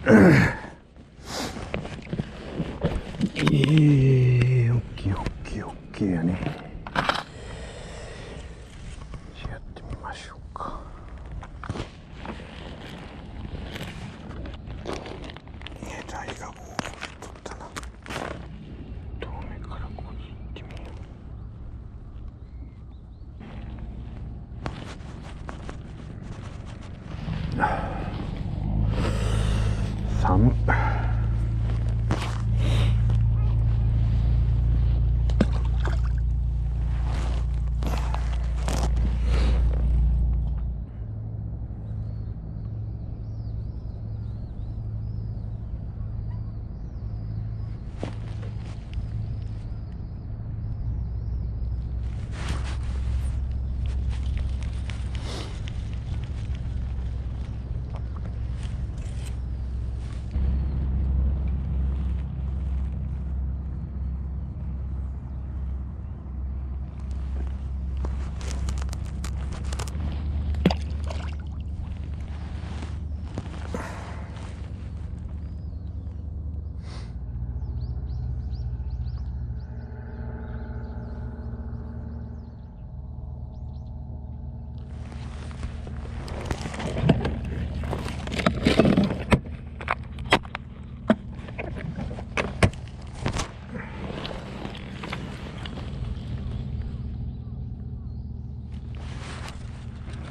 オッケーオッケーオッケーやね。やってみましょうか。台がもう取ったな。遠目からここに行ってみよう。寒っ。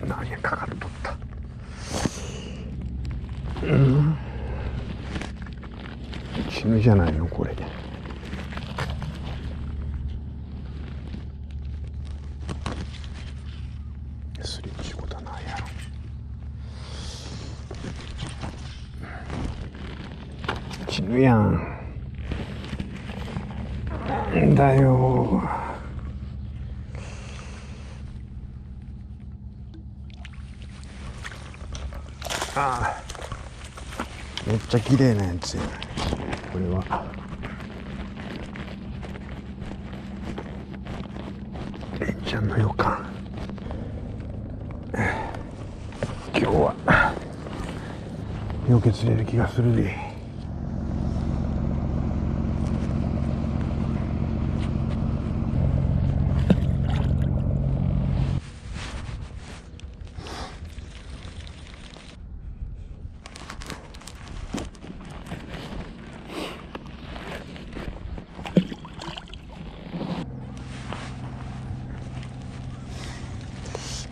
何やかかっとった。死ぬじゃないのこれ。すり仕事なんやろ。死ぬやん。なんだよ。ああ、めっちゃ綺麗なやつや。これはレンちゃんの予感。今日はよけ釣れる気がするで。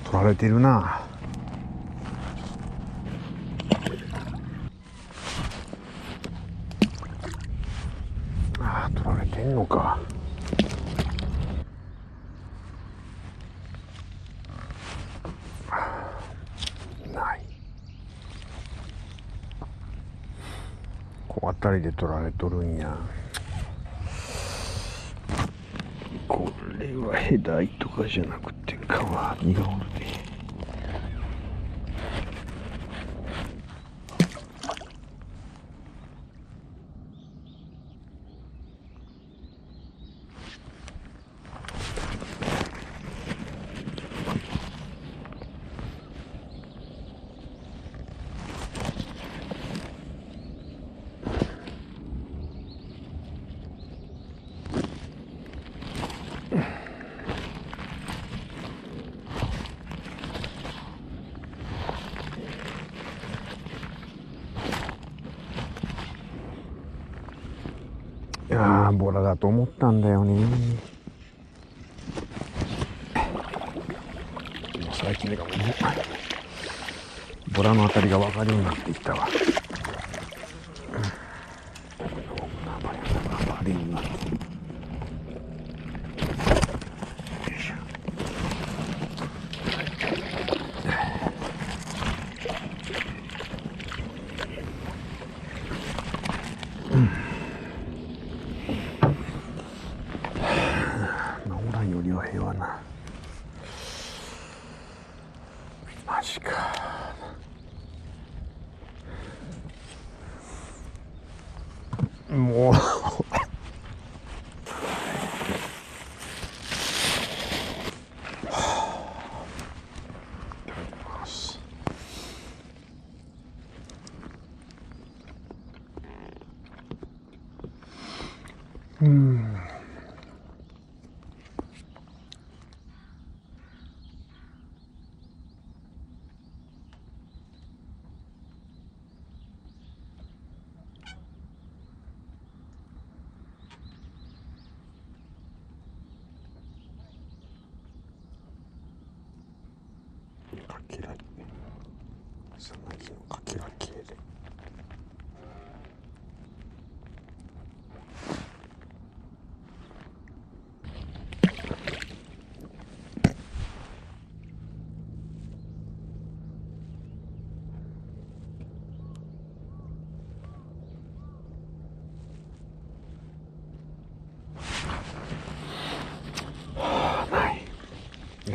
取られてるな。ああ、取られてんのか。ない。こうあたりで取られとるんや。これはヘダイとかじゃなくてカワニがおるで。いやー、ボラだと思ったんだよね。もう最近でかもボラのあたりが分かるようになってきたわ。おらんよりは平和な。マジか。もううん。かけらさなぎのかけら系で。ない。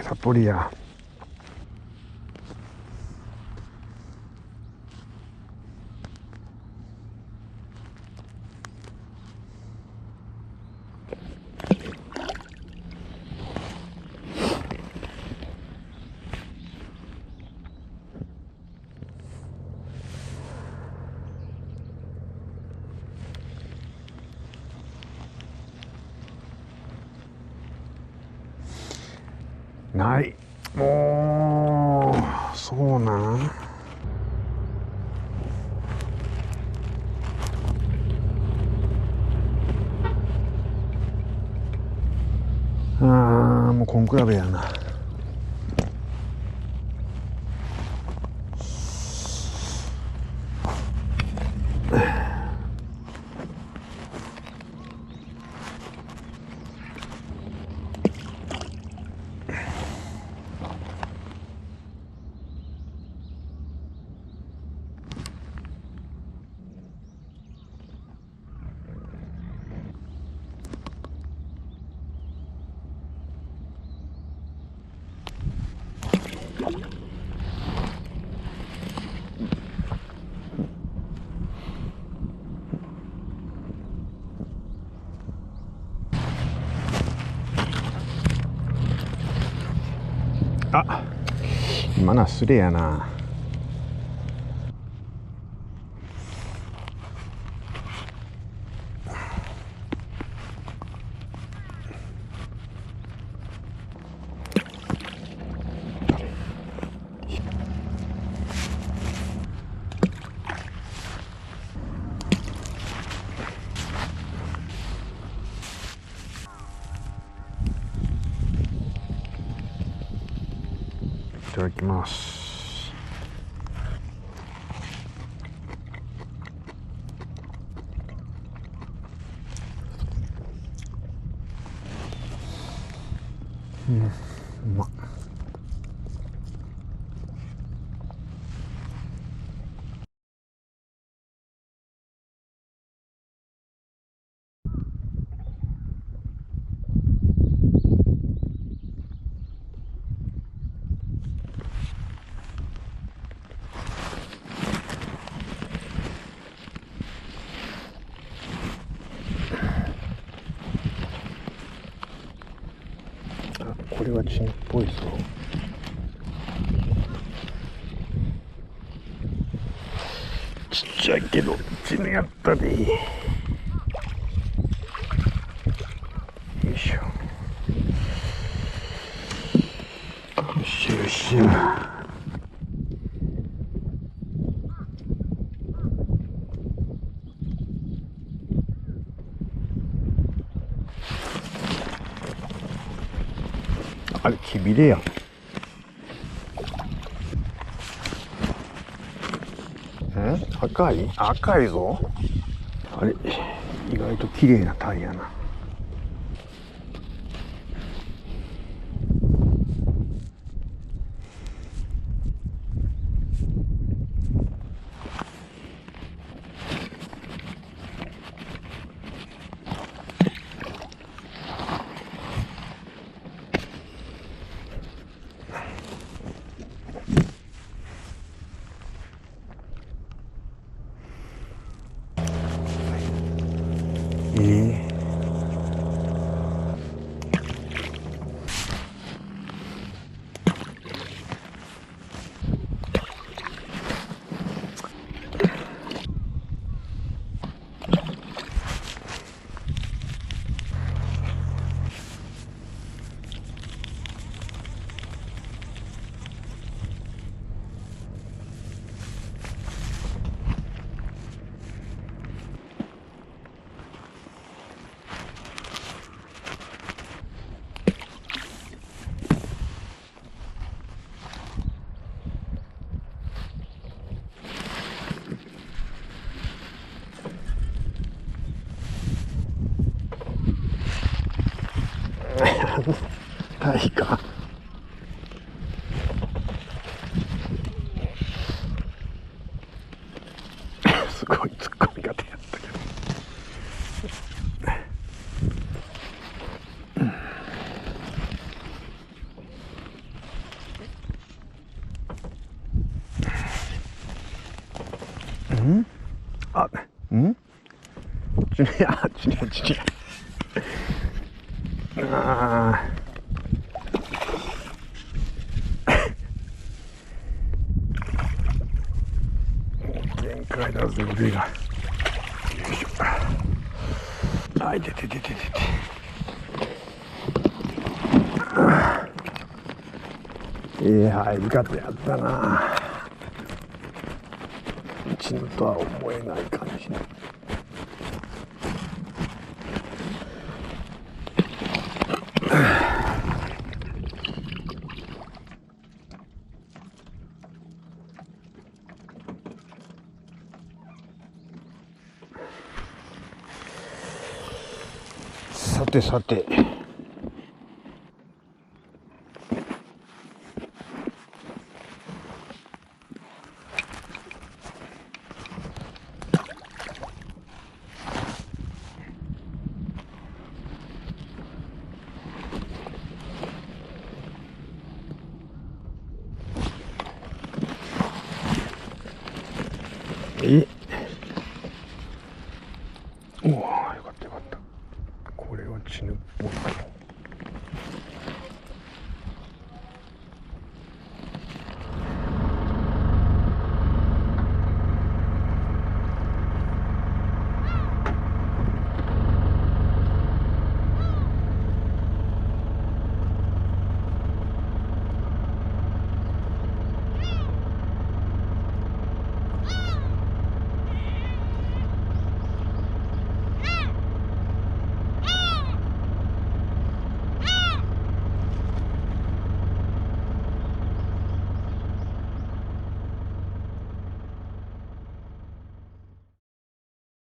サポリア。ない。もうそうなん。もうこん比べやな。あ、今のは失礼やな。いただきます。うまっ。これはチンっぽいぞ。ちっちゃいけどチンやったで。よいしょ。よしよし。あれ、きびれや。赤い？赤いぞ。あれ、意外と綺麗なタイやな。タイか。すごい突っ込み方やったけど。あ、ちねあ限界だぜ腕が。よいしょ。あいてててててて。入り方やったな。死ぬとは思えない感じの。さてさて、え